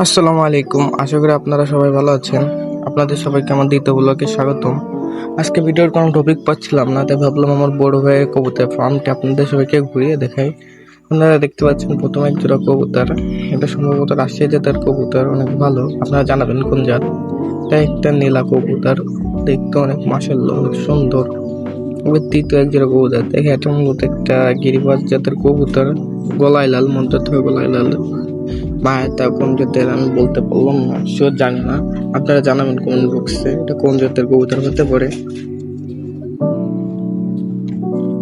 আসসালামু আলাইকুম। আশা করি আপনারা সবাই ভালো আছেন। আপনাদের সবাইকে আমার দ্বিতীয় ব্লগে স্বাগতম। আজকে ভিডিওর কোনো টপিক পাচ্ছিলাম না, তাই ভাবলাম আমার বড় ভাইয়ের কবুতর ফার্মটি আপনাদের সবাইকে ঘুরিয়ে দেখাই। আপনারা দেখতে পাচ্ছেন প্রথমে এক জোড়া কবুতর। এটা সম্ভবত রাজশাহী জাতের কবুতর, অনেক ভালো। আপনারা জানাবেন কোন জাত। এটা একটা নীলা কবুতর, দেখতে অনেক মাশাআল্লাহ অনেক সুন্দর। এবার তৃতীয় এক জোড়া কবুতর দেখে, এটা মূলত একটা গিরিবাজ জাতের কবুতর, গলায় লাল, মধ্যে থেকে গলায় লাল। এটা কোন জাতের আমি বলতে পারলাম না, শিওর জানি না। আপনারা জানাবেন কমেন্ট বক্সে এটা কোন জাতের কবুতর হতে পারে।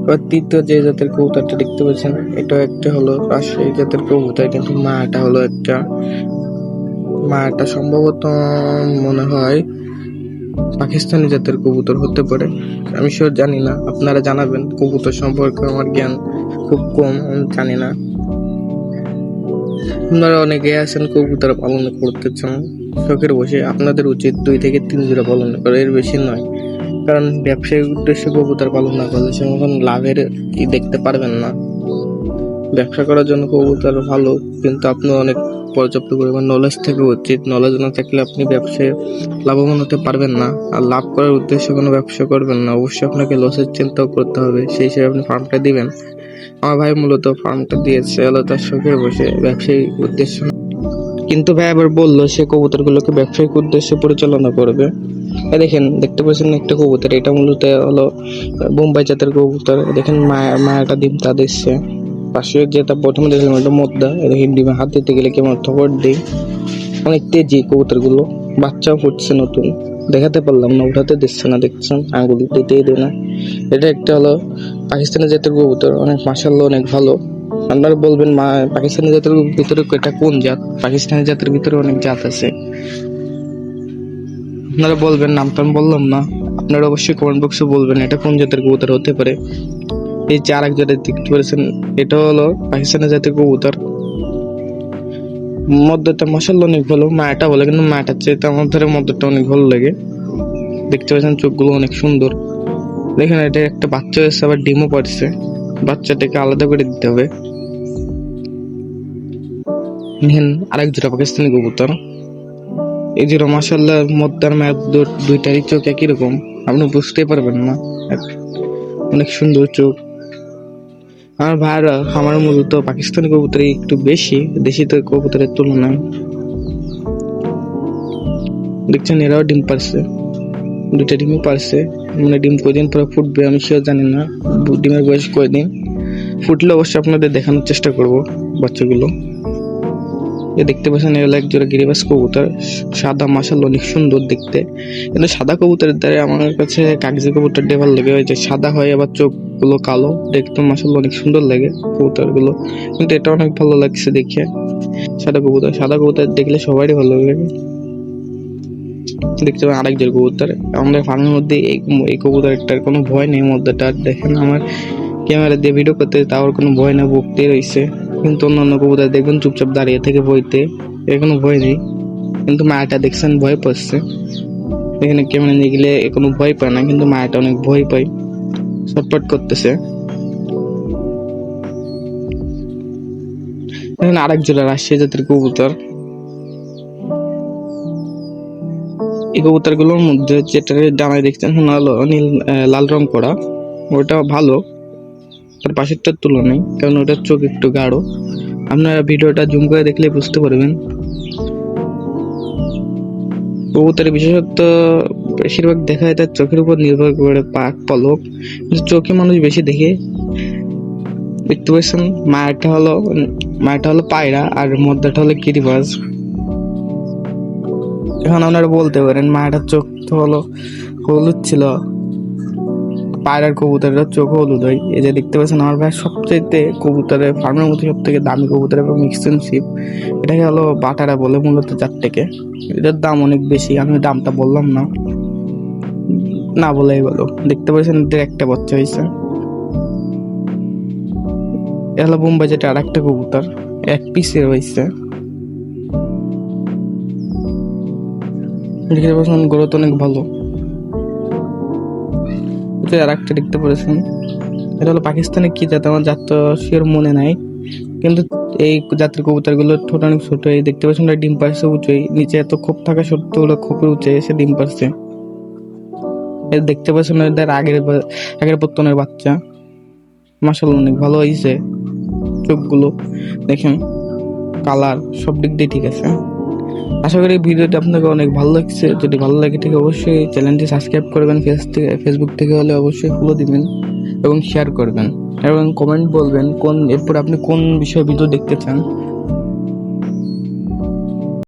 এবার তৃতীয় যে জাতের কবুতরটা দেখতে পাচ্ছেন, এটা একটা হলো রাজশাহী জাতের কবুতর, কিন্তু মাটা হলো একটা, মাটা সম্ভবত মনে হয় পাকিস্তানি জাতের কবুতর হতে পারে। আমি শিওর জানি না, আপনারা জানাবেন। কবুতর সম্পর্কে আমার জ্ঞান খুব কম, আমি জানি না। আপনারা অনেকে আছেন কবুতর পালন করতে চান শখের বসে, আপনাদের উচিত 2 থেকে 3 জোড়া পালন করা, এর বেশি নয়। কারণ ব্যবসায়িক উদ্দেশ্যে কবুতর পালন না করলে সেরকম লাভের কি দেখতে পারবেন না। ব্যবসা করার জন্য কবুতর ভালো, কিন্তু আপনি অনেক পর্যাপ্ত পরিমাণ নলেজ থাকা উচিত। নলেজ না থাকলে আপনি ব্যবসায় লাভবান হতে পারবেন না। আর লাভ করার উদ্দেশ্যে কোনো ব্যবসা করবেন না, অবশ্যই আপনাকে লসের চিন্তাও করতে হবে। সেই হিসেবে আপনি ফার্মটা দিবেন। আমার ভাই মূলত ফার্মটা দিয়েছে হলো তার শখের বসে, ব্যবসায়িক উদ্দেশ্য না। কিন্তু ভাই আবার বললো সে কবুতরগুলোকে ব্যবসায়িক উদ্দেশ্যে পরিচালনা করবে। দেখেন, দেখতে পাচ্ছেন একটা কবুতর, এটা মূলত হলো বোম্বাই জাতের কবুতর। দেখেন মায়াটা ডিম তা দিচ্ছে। পাশে যেটা প্রথমে দেখলাম একটা মদ্দা, দেখেন ডিমে হাত দিতে গেলে কেমন ঠকর দিই। অনেক তেজি কবুতরগুলো, বাচ্চাও ফুটছে নতুন। দেখাতে পারলাম না, উঠাতে দিচ্ছে না, দেখছেন আঙ্গুল দিতেই দেয় না। এটা একটা হলো পাকিস্তানি জাতের কবুতর, অনেক মাশাআল্লাহ অনেক ভালো। আপনারা বলবেন পাকিস্তানি জাতের ভিতরে এটা কোন জাত? পাকিস্তানি জাতের ভিতরে অনেক জাত আছে, আপনারা বলবেন। নামটা আমি বললাম না, আপনারা অবশ্যই কমেন্ট বক্সে বলবেন এটা কোন জাতের কবুতর হতে পারে। এই যে আরেক জাতের দেখতে পাচ্ছেন, এটা হলো পাকিস্তানি জাতের কবুতর। মধ্যটা মাশাআল্লাহ অনেক ভালো। মায়াটা বলে, কিন্তু মায়াটার চেয়ে আমার ধরে মধ্যটা অনেক ভালো লাগে। দেখতে পাচ্ছেন চোখগুলো অনেক সুন্দর। দেখেন এটা একটা বাচ্চা হয়েছে, আবার ডিমও পারছে। বাচ্চাটাকে আলাদা করে দিতে হবে। দেখেন আরেক জোড়া পাকিস্তানি কবুতর। এই জোড়া মাশাআল্লাহ মদ্দার মায়ের দুইটারই চোখ একই রকম, আপনি বুঝতেই পারবেন না, অনেক সুন্দর চোখ। আমার ভাইরা আমার মূলত পাকিস্তানি কবুতর একটু বেশি, দেশি কবুতরের তুলনায়। দেখছেন এরাও ডিম পারছে, দুইটা ডিমই পারছে। মানে ডিম কয়দিন পরে ফুটবে আমি সেও জানি না, ডিমের বয়স কয়দিন। ফুটলে অবশ্যই আপনাদের দেখানোর চেষ্টা করব বাচ্চাগুলো। দেখতে পাচ্ছেন এগুলো এক জোড়া গিরিবাজ কবুতর, সাদা, মাশাআল্লাহ অনেক সুন্দর দেখতে। কিন্তু সাদা কবুতরের দ্বারা আমার কাছে কাগজি কবুতরটা ভালো লাগে, ওই যে সাদা হয় আবার চোখগুলো কালো, দেখতে মাশাআল্লাহ অনেক সুন্দর লাগে কবুতরগুলো। কিন্তু এটা অনেক ভালো লাগছে দেখে। সাদা কবুতর দেখলে সবারই ভালো লাগে। দেখতে পাবেন আরেক জোড়া কবুতর আমাদের ফার্মের মধ্যে। এই কবুতরটার কোনো ভয় নেই, মধ্যটা দেখেন আমার ক্যামেরা দিয়ে ভিডিও করতে তাও কোনো ভয় না, বকতে রয়েছে। কিন্তু অন্যান্য কবুতর দেখবেন চুপচাপ দাঁড়িয়ে থেকে বইতে, এর কোনো ভয় নেই। কিন্তু মায়াটা দেখছেন ভয় পাচ্ছে, এখানে ক্যামেরা নিয়ে গেলে কোনো ভয় পায় না, কিন্তু মায়াটা অনেক ভয় পায়, ছটফট করতেছে। এখানে আরেক জোড়া রাজশাহী জাতের কবুতর। এই কবুতর গুলোর মধ্যে যেটা ডানায় দেখছেন নীল লাল রং করা, ওটা ভালো তার পাশেরটার তুলনায়, কারণ ওটার চোখ একটু গাঢ়। আপনারা ভিডিওটা জুম করে দেখলে বুঝতে পারবেন। কবুতরের বিশেষত্ব বেশিরভাগ দেখা যায় তার চোখের উপর নির্ভর করে, পাক পলক, চোখে মানুষ বেশি দেখে। দেখতে পাচ্ছেন মায়াটা হলো পায়রা, আর মদ্দাটা হলো গিরিবাজ। এখন আপনারা বলতে পারেন মায়াটার চোখ তো হলো হলুদ ছিল, পায়রার কবুতরের চোখ হলুদ হয়। এই যে দেখতে পাচ্ছেন আমার ভাই সবচেয়ে কবুতরের ফার্মের মধ্যে সব থেকে দামি কবুতর এবং এক্সপেন্সিভ, এটাকে হলো বাটারা বলে মূলত জাতটাকে। এটার দাম অনেক বেশি, আমি দামটা বললাম না, না বলাই ভালো। দেখতে পাচ্ছেন এদের একটা বাচ্চা হয়েছে। এটা হলো বোম্বাই যেটা আর একটা কবুতর, এক পিসের হয়েছে। দেখতে পাচ্ছেন গ্রোথ অনেক ভালো। আর একটা দেখতে পাচ্ছেন, এটা হলো পাকিস্তানি কি জাত, আমার জাত তো শিওর মনে নাই, কিন্তু এই জাতের কবুতরগুলোর ঠোঁট অনেক ছোট, এই দেখতে পাচ্ছেন ওরা ডিম পারছে উঁচুই, নিচে এত খোপ থাকা সত্ত্বেও ওরা খোপের উঁচে এসে ডিম পারছে। এই দেখতে পাচ্ছেন এদের আগের পত্তনের বাচ্চা, মাশাআল্লাহ অনেক ভালো হয়েছে। চোখগুলো দেখেন, কালার সব দিক দিয়ে ঠিক আছে। আশা করি ভিডিওটি আপনাকে অনেক ভালো লাগছে। যদি ভালো লাগে ঠিক অবশ্যই চ্যানেলটি সাবস্ক্রাইব করবেন, ফেসবুক থেকে হলে অবশ্যই ফলো দিবেন এবং শেয়ার করবেন এবং কমেন্ট বলবেন এরপর আপনি কোন বিষয়ে ভিডিও দেখতে চান।